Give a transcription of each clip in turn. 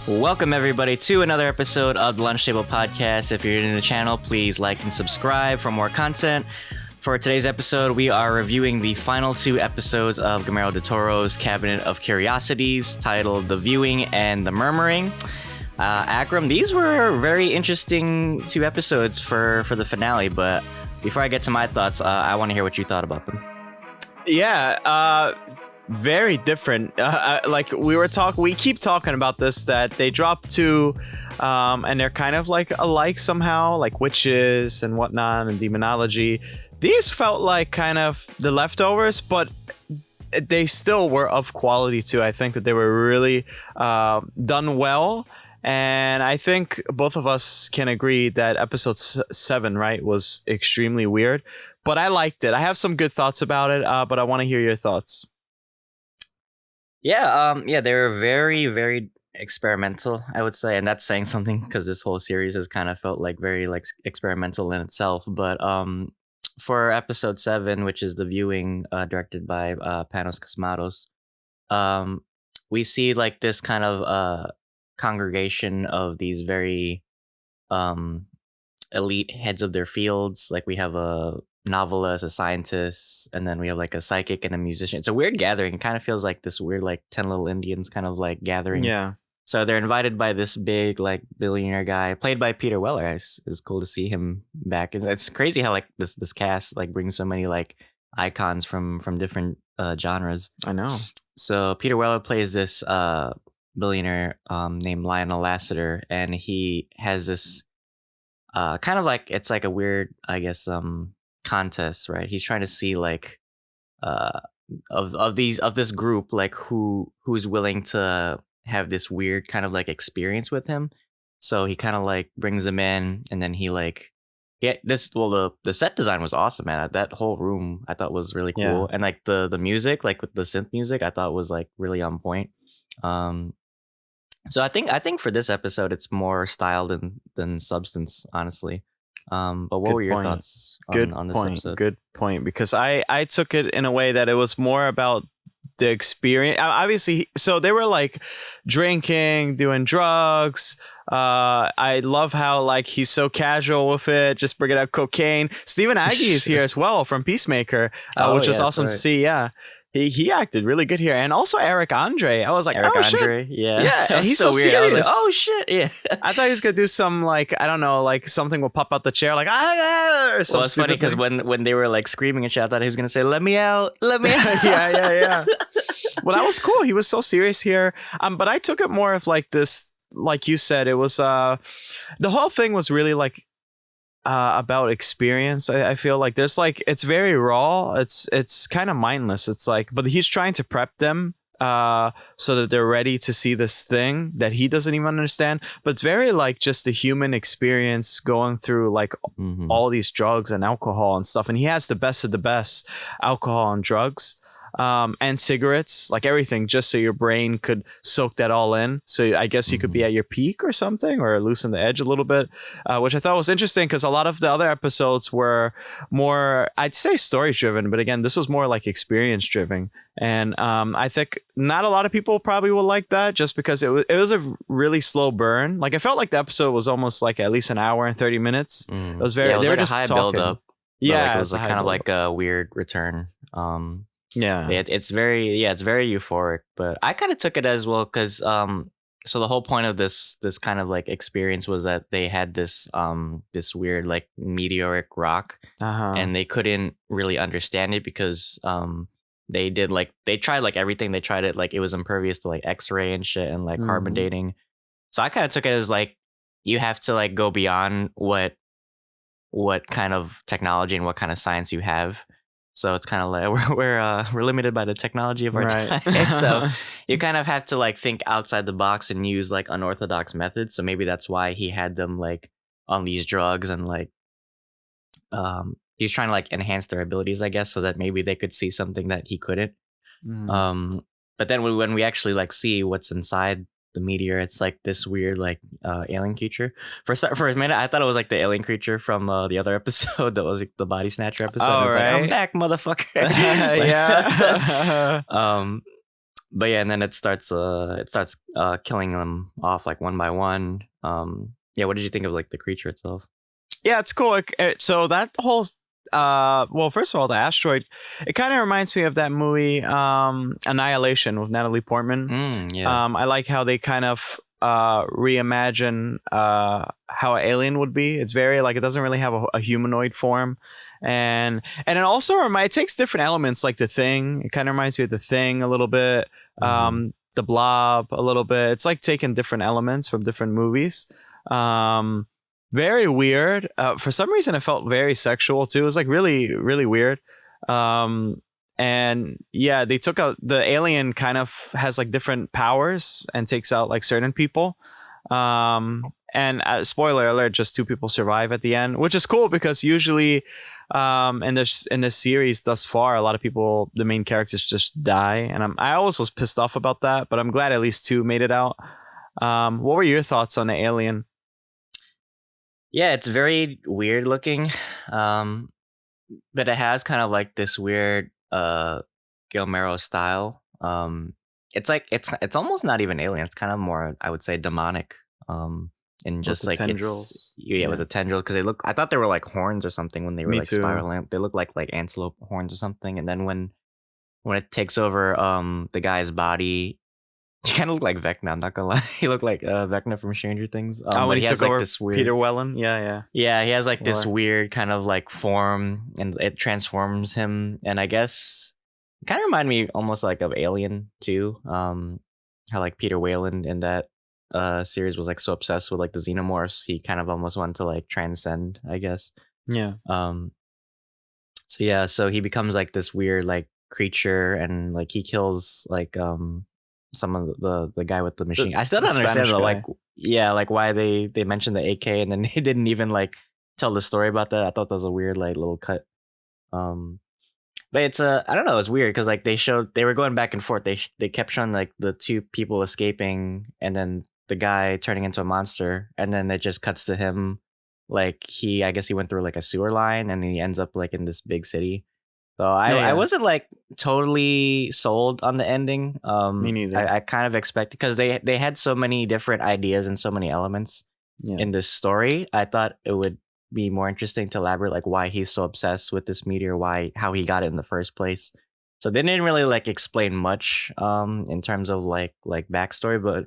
Welcome, everybody, to another episode of the Lunch Table Podcast. If you're new to the channel, please like and subscribe for more content. For today's episode, we are reviewing the final two episodes of Guillermo del Toro's Cabinet of Curiosities, titled The Viewing and The Murmuring. Akram, these were very interesting two episodes for the finale, but before I get to my thoughts, I want to hear what you thought about them. Yeah, very different. Like we keep talking about this, that they dropped two, and they're kind of like alike somehow, like witches and whatnot and demonology. These felt like kind of the leftovers, but they still were of quality too. I think that they were really done well. And I think both of us can agree that episode 7, right, was extremely weird. But I liked it. I have some good thoughts about it, but I want to hear your thoughts. Yeah, they were very, very experimental, I would say. And that's saying something because this whole series has kind of felt like very like experimental in itself. But for episode 7, which is The Viewing, directed by Panos Cosmatos, we see like this kind of congregation of these very elite heads of their fields. Like we have a novelist, a scientist, and then we have like a psychic and a musician. It's a weird gathering. It kind of feels like this weird like 10 little Indians kind of like gathering. Yeah. So they're invited by this big like billionaire guy played by Peter Weller. It's cool to see him back. It's crazy how like this cast like brings so many like icons from different genres. I know. So Peter Weller plays this billionaire named Lionel Lassiter, and he has this kind of like, it's like a weird, I guess, contest, right? He's trying to see like of this group, like who's willing to have this weird kind of like experience with him. So he kind of like brings them in, and then he like the set design was awesome, man. That whole room I thought was really cool. Yeah. And like the music, like with the synth music, I thought was like really on point. So I think for this episode it's more style than substance, honestly. But what Good were your point. thoughts on this point. episode? Good point. Because I took it in a way that it was more about the experience. Obviously, so they were like drinking, doing drugs. I love how like he's so casual with it, just bringing up cocaine. Stephen Agee is here as well from Peacemaker, which was awesome to see. Yeah. He acted really good here, and also Eric Andre. I was like, Eric oh Andre, shit, yeah, and he's so so weird. serious. I was like, oh shit, yeah. I thought he was gonna do some like, I don't know, like something will pop out the chair, like or something. Well, it's funny because when they were like screaming and shit, I thought he was gonna say, "Let me out, let me out." yeah. Well, that was cool. He was so serious here. But I took it more of like this, like you said, it was the whole thing was really like about experience. I feel like there's like, it's very raw. It's kind of mindless. It's like, but he's trying to prep them so that they're ready to see this thing that he doesn't even understand. But it's very like just the human experience going through like all these drugs and alcohol and stuff. And he has the best of the best alcohol and drugs. And cigarettes, like everything, just so your brain could soak that all in. So I guess you could be at your peak or something, or loosen the edge a little bit, which I thought was interesting because a lot of the other episodes were more, I'd say, story driven, but again, this was more like experience driven. And I think not a lot of people probably will like that, just because it was a really slow burn. Like I felt like the episode was almost like at least an hour and 30 minutes. It was very, it was they like were a just high talking. build up. Yeah, like, it was like kind of like a weird return. Yeah, it's very euphoric, but I kind of took it as well because so the whole point of this kind of like experience was that they had this weird like meteoric rock, and they couldn't really understand it because they tried like everything. They tried it, like it was impervious to like X-ray and shit and like carbon dating. So I kind of took it as like you have to like go beyond what kind of technology and what kind of science you have. So it's kind of like we're limited by the technology of our time. So you kind of have to like think outside the box and use like unorthodox methods. So maybe that's why he had them like on these drugs, and like he's trying to like enhance their abilities, I guess, so that maybe they could see something that he couldn't. But then when we actually like see what's inside the meteor, it's like this weird like alien creature. For a minute I thought it was like the alien creature from the other episode that was like the body snatcher episode. Oh, It's right. like, I'm back, motherfucker. Yeah. but yeah, and then it starts killing them off like one by one. Yeah, what did you think of like the creature itself? Yeah, it's cool. So that whole well, first of all, the asteroid, it kind of reminds me of that movie Annihilation with Natalie Portman. Yeah. I like how they kind of reimagine how an alien would be. It's very like, it doesn't really have a humanoid form, and it also it takes different elements like The Thing. It kind of reminds me of The Thing a little bit. Mm-hmm. The Blob a little bit. It's like taking different elements from different movies. Um, Very weird. For some reason, it felt very sexual too. It was like really, really weird. Um, and yeah, they took out the alien. Kind of has like different powers and takes out like certain people. And spoiler alert, just two people survive at the end, which is cool because usually, in this series thus far, a lot of people, the main characters just die, and I always was pissed off about that. But I'm glad at least two made it out. What were your thoughts on the alien? Yeah, it's very weird looking. Um, but it has kind of like this weird Guillermo style. It's like it's almost not even alien. It's kind of more, I would say, demonic. And With just the like it's tendrils? yeah, with Yeah, the tendrils, because they look. I thought they were like horns or something when they were me like too. spiraling. They look like antelope horns or something. And then when it takes over the guy's body, he kind of looked like Vecna. I'm not gonna lie, he looked like Vecna from Stranger Things. Oh, when But he he has took like over this weird. Peter Wellen? Yeah, yeah. Yeah, he has like this Or weird kind of like form, and it transforms him. And I guess it kind of remind me almost like of Alien too. How like Peter Whalen in that series was like so obsessed with like the xenomorphs, he kind of almost wanted to like transcend, I guess. yeah. Um, so yeah, so he becomes like this weird like creature, and like he kills like some of the guy with the The machine. I still the don't understand Spanish though, like guy. yeah, like why they mentioned the AK and then they didn't even like tell the story about that. I thought that was a weird like little cut. Um, but it's I don't know, it's weird because like they were going back and forth. They kept showing like the two people escaping and then the guy turning into a monster, and then it just cuts to him like I guess he went through like a sewer line and he ends up like in this big city. So Oh I yeah, wasn't like totally sold on the ending. me neither. I kind of expected, because they had so many different ideas and so many elements Yeah. in this story. I thought it would be more interesting to elaborate like why he's so obsessed with this meteor, how he got it in the first place. So they didn't really like explain much in terms of like backstory, but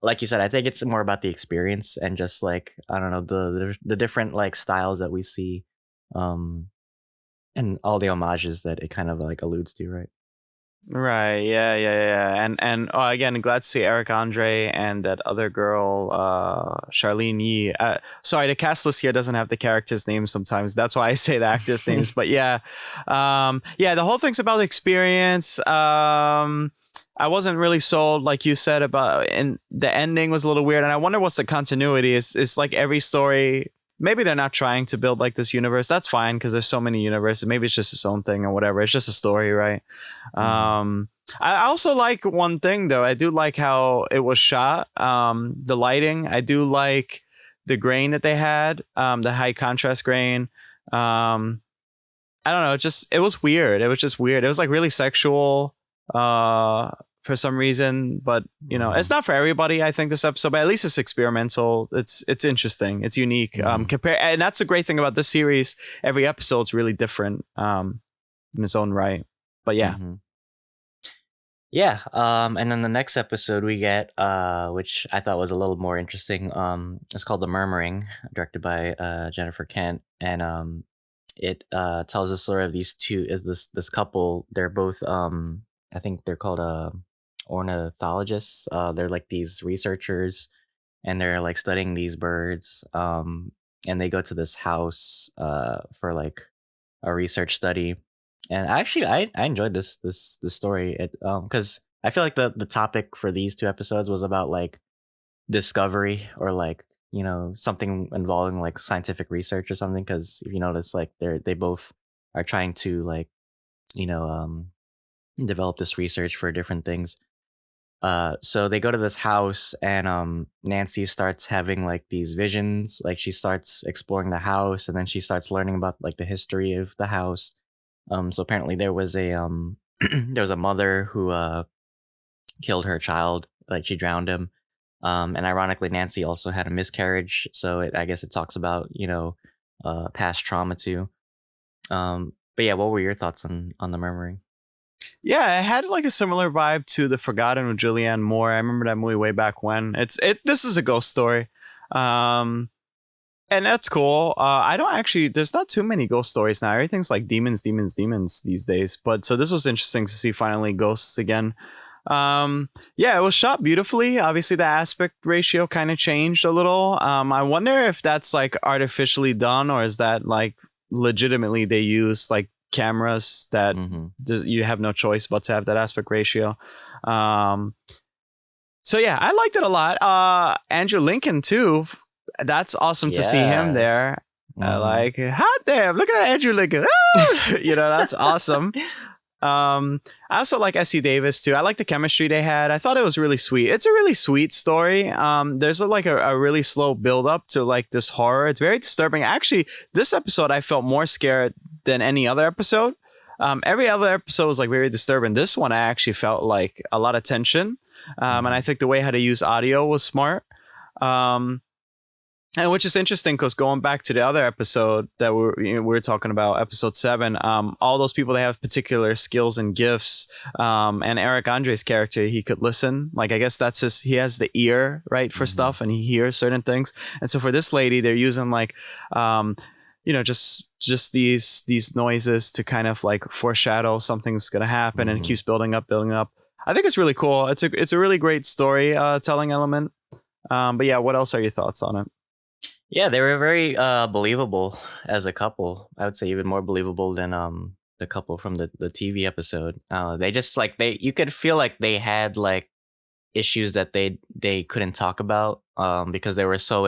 like you said, I think it's more about the experience and just like I don't know the different like styles that we see. Um and all the homages that it kind of like alludes to, right? Right. Yeah. Yeah. Yeah. And again, glad to see Eric Andre and that other girl, Charlene Yi. Sorry, the cast list here doesn't have the characters' names sometimes. That's why I say the actors' names. But yeah, yeah, the whole thing's about experience. I wasn't really sold, like you said, about, and the ending was a little weird. And I wonder what's the continuity. Is like every story. Maybe they're not trying to build like this universe. That's fine because there's so many universes. Maybe it's just its own thing or whatever. It's just a story, right? Hmm. Um, I also like one thing though. I do like how it was shot. The lighting. I do like the grain that they had. The high contrast grain. Um, I don't know. It was weird. It was just weird. It was like really sexual. For some reason, but it's Hmm. not for everybody. I think this episode, but at least it's experimental. It's interesting. It's unique. Hmm. Compare, and that's the great thing about this series. Every episode's really different. In its own right. But yeah. Hmm. Yeah. And then the next episode we get, which I thought was a little more interesting. It's called The Murmuring, directed by Jennifer Kent, and it tells the story of these two. Is this couple? They're both I think they're called ornithologists. They're like these researchers, and they're like studying these birds. And they go to this house for like a research study. And actually, I enjoyed this story. It because I feel like the topic for these two episodes was about like discovery, or like something involving like scientific research or something. Because if you notice, like they both are trying to like you know um develop this research for different things. So they go to this house, and Nancy starts having like these visions. Like she starts exploring the house, and then she starts learning about like the history of the house. So apparently there was a there was a mother who killed her child, like she drowned him. And ironically, Nancy also had a miscarriage, so I guess it talks about past trauma too. But yeah, what were your thoughts on the Murmuring? Yeah, it had like a similar vibe to The Forgotten with Julianne Moore. I remember that movie way back when. This is a ghost story. Um and that's cool. I don't actually there's not too many ghost stories now. Everything's like demons, demons, demons these days. But so this was interesting to see finally ghosts again. Yeah, it was shot beautifully. Obviously the aspect ratio kind of changed a little. I wonder if that's like artificially done, or is that like legitimately they use like cameras that Mm-hmm. you have no choice but to have that aspect ratio. Um, so yeah, I liked it a lot. Andrew Lincoln too. That's awesome to see him Yes. there. Mm-hmm. Like, hot damn, look at Andrew Lincoln. Ah! That's awesome. I also like Essie Davis too. I like the chemistry they had. I thought it was really sweet. It's a really sweet story. There's a really slow build up to like this horror. It's very disturbing. Actually, this episode I felt more scared than any other episode. Every other episode was like very disturbing. This one I actually felt like a lot of tension. And I Mm-hmm. think the way how to use audio was smart. Um, and which is interesting because going back to the other episode that we're talking about, episode 7, all those people, they have particular skills and gifts. And Eric Andre's character, he could listen. Like, I guess that's he has the ear, right, for Mm-hmm. stuff, and he hears certain things. And so for this lady, they're using like, just these noises to kind of like foreshadow something's gonna happen, and it Mm-hmm. keeps building up, building up. I think it's really cool. It's a really great story telling element. But yeah, what else are your thoughts on it? Yeah, they were very believable as a couple. I would say even more believable than the couple from the TV episode. They just like they you could feel like they had like issues that they couldn't talk about because they were so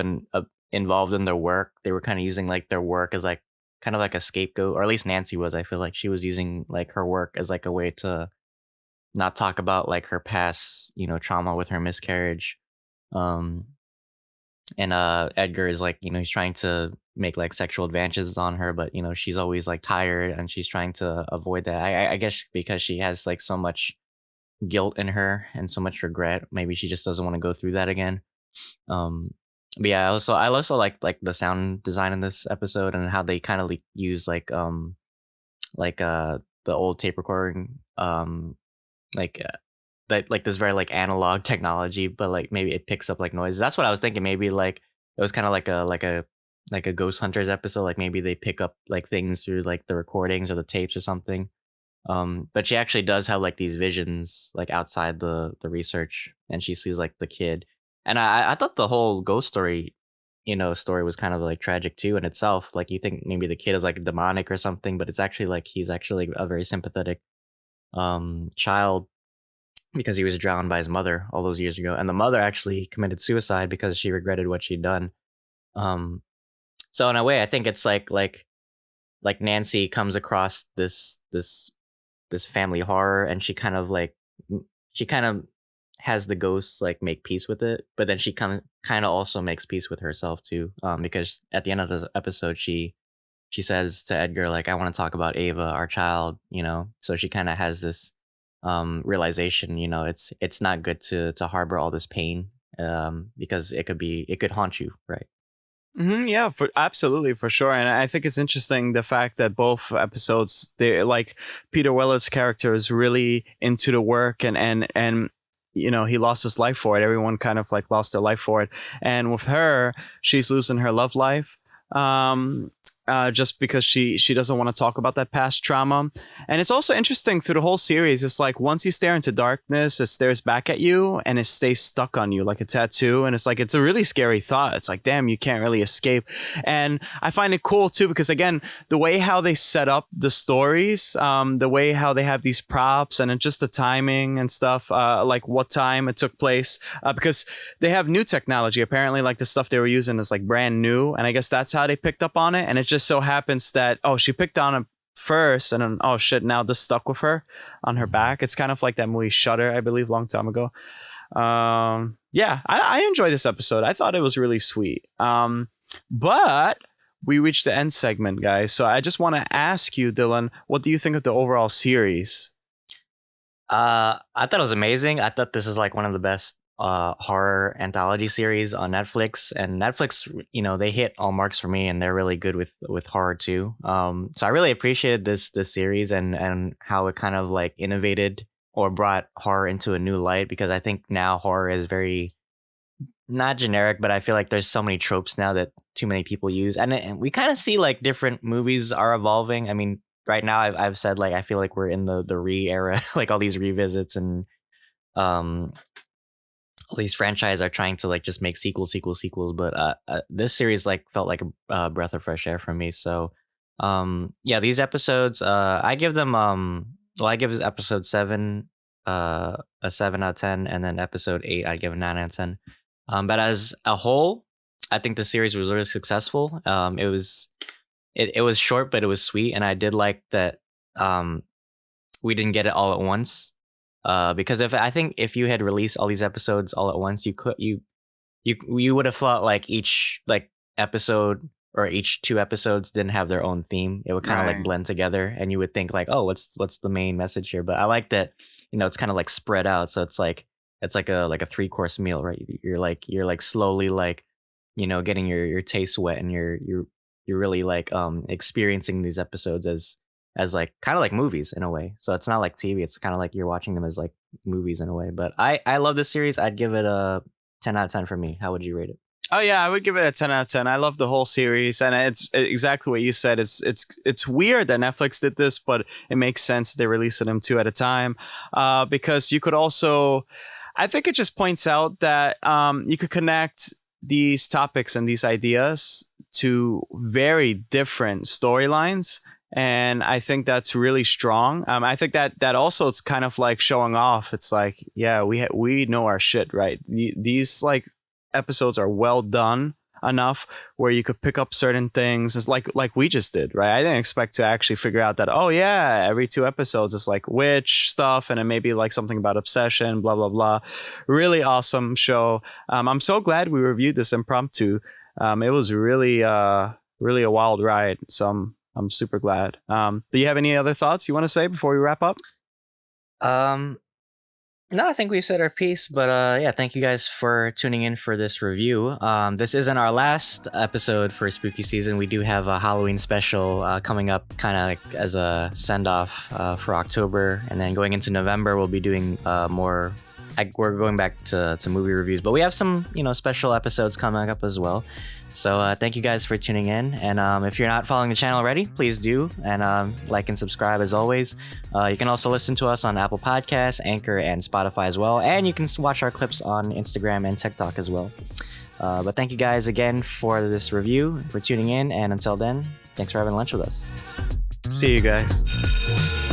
involved in their work. They were kind of using like their work as like kind of like a scapegoat, or at least Nancy was. I feel like she was using like her work as like a way to not talk about like her past, trauma with her miscarriage. Um and Edgar is like, he's trying to make like sexual advances on her, but she's always like tired and she's trying to avoid that. I guess because she has like so much guilt in her and so much regret. Maybe she just doesn't want to go through that again. Um, but yeah, I also like the sound design in this episode and how they kind of like use the old tape recording like that like this very like analog technology, but like maybe it picks up like noises. That's what I was thinking. Maybe like it was kind of like a Ghost Hunters episode. Like maybe they pick up like things through like the recordings or the tapes or something. But she actually does have like these visions like outside the research, and she sees like the kid. And I thought the whole ghost story was kind of like tragic too in itself. Like you think maybe the kid is like demonic or something, but it's actually like he's actually like a very sympathetic child because he was drowned by his mother all those years ago, and the mother actually committed suicide because she regretted what she'd done. Um, so in a way, I think it's like Nancy comes across this family horror, and she kind of has the ghosts like make peace with it, but then she kind of also makes peace with herself too, because at the end of the episode, she says to Edgar like, I want to talk about Ava, our child, so she kind of has this realization, it's not good to harbor all this pain, because it could haunt you, right? Yeah, for absolutely, for sure. And I think it's interesting the fact that both episodes, they like Peter Weller's character is really into the work, and he lost his life for it. Everyone kind of like lost their life for it. And with her, she's losing her love life. Um just because she doesn't want to talk about that past trauma. And it's also interesting through the whole series, it's like once you stare into darkness, it stares back at you and it stays stuck on you like a tattoo. And it's like it's a really scary thought. It's like, damn, you can't really escape. And I find it cool too because again, the way how they set up the stories, the way how they have these props and just the timing and stuff, like what time it took place, because they have new technology. Apparently, like the stuff they were using is like brand new, and I guess that's how they picked up on it. And it just so happens that she picked on it first, and then oh shit, now this stuck with her on her Mhm. back. It's kind of like that movie Shutter, I believe, long time ago. Yeah, I enjoyed this episode. I thought it was really sweet. But we reached the end segment, guys. So I just want to ask you, Dylan, what do you think of the overall series? I thought it was amazing. I thought this is like one of the best horror anthology series on Netflix, and Netflix, they hit all marks for me, and they're really good with horror too. So I really appreciated this series and how it kind of like innovated or brought horror into a new light, because I think now horror is very not generic, but I feel like there's so many tropes now that too many people use, and we kind of see like different movies are evolving. I mean, right now I've said like I feel like we're in the re era, like all these revisits and um all these franchises are trying to like just make sequels, but this series like felt like a breath of fresh air for me. So yeah, these episodes, I give them I give episode 7 a 7 out of 10, and then episode 8 I give a 9 out of 10. But as a whole, I think the series was really successful. It was short, but it was sweet, and I did like that we didn't get it all at once. Because if you had released all these episodes all at once, you would have thought like each like episode or each 2 episodes didn't have their own theme. It would kind of like Right. blend together, and you would think like, oh, what's the main message here? But I like that, it's kind of like spread out, so it's like a 3-course meal, right? You're like slowly like, getting your taste wet, and you're really like experiencing these episodes as like kind of like movies in a way. So it's not like TV. It's kind of like you're watching them as like movies in a way. But I love this series. I'd give it a 10 out of 10 for me. How would you rate it? Oh yeah, I would give it a 10 out of 10. I love the whole series, and it's exactly what you said. It's weird that Netflix did this, but it makes sense they released them 2 at a time, because you could also, I think it just points out that you could connect these topics and these ideas to very different storylines. And I think that's really strong. I think that also it's kind of like showing off. It's like, yeah, we know our shit, right? These like episodes are well done enough where you could pick up certain things. It's like we just did, right? I didn't expect to actually figure out that, oh yeah, every 2 episodes is like witch stuff, and then maybe like something about obsession, blah blah blah. Really awesome show. I'm so glad we reviewed this impromptu. It was really really a wild ride. So I'm super glad. Do you have any other thoughts you want to say before we wrap up? Um, No, I think we've said our piece, but yeah, thank you guys for tuning in for this review. This isn't our last episode for spooky season. We do have a Halloween special coming up, kind of like as a send off for October, and then going into November, we'll be doing more. We're going back to movie reviews, but we have some special episodes coming up as well. So thank you guys for tuning in, and if you're not following the channel already, please do, and like and subscribe as always. You can also listen to us on Apple Podcasts, Anchor, and Spotify as well, and you can watch our clips on Instagram and TikTok as well. But thank you guys again for this review, for tuning in, and until then, thanks for having lunch with us. See you guys.